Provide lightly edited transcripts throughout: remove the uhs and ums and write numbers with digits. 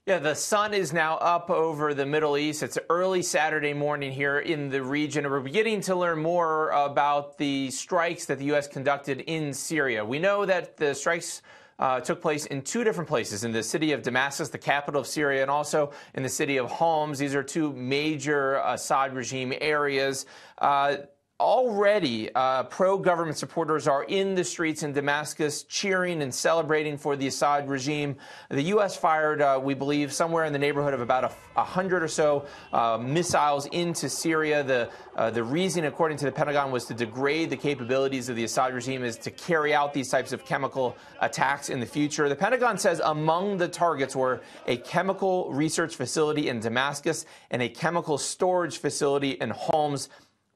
Yeah, the sun is now up over the Middle East. It's early Saturday morning here in the region. We're beginning to learn more about the strikes that the U.S. conducted in Syria. We know that the strikes took place in two different places, in the city of Damascus, the capital of Syria, and also in the city of Homs. These are two major Assad regime areas. Already, pro-government supporters are in the streets in Damascus cheering and celebrating for the Assad regime. The U.S. fired, we believe, somewhere in the neighborhood of about 100 or so missiles into Syria. The reason, according to the Pentagon, was to degrade the capabilities of the Assad regime is to carry out these types of chemical attacks in the future. The Pentagon says among the targets were a chemical research facility in Damascus and a chemical storage facility in Homs.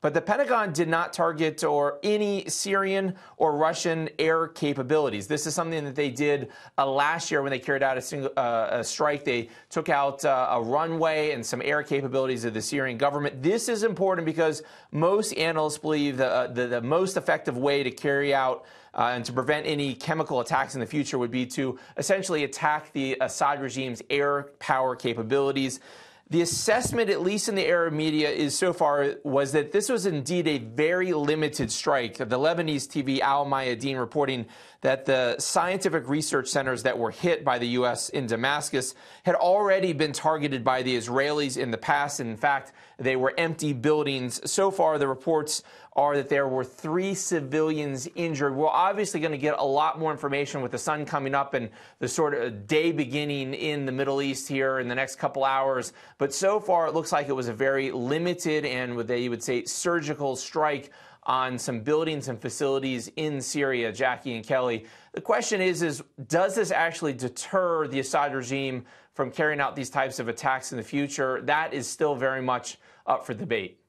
But the Pentagon did not target any Syrian or Russian air capabilities. This is something that they did last year when they carried out a strike. They took out a runway and some air capabilities of the Syrian government. This is important because most analysts believe the most effective way to carry out and to prevent any chemical attacks in the future would be to essentially attack the Assad regime's air power capabilities. The assessment, at least in the Arab media, was that this was indeed a very limited strike. The Lebanese TV Al Mayadeen reporting that the scientific research centers that were hit by the U.S. in Damascus had already been targeted by the Israelis in the past. And in fact, they were empty buildings. So far, the reports are that there were 3 civilians injured. We're obviously going to get a lot more information with the sun coming up and the sort of day beginning in the Middle East here in the next couple hours. But so far, it looks like it was a very limited and what they would say surgical strike on some buildings and facilities in Syria, Jackie and Kelly. The question is does this actually deter the Assad regime from carrying out these types of attacks in the future? That is still very much up for debate.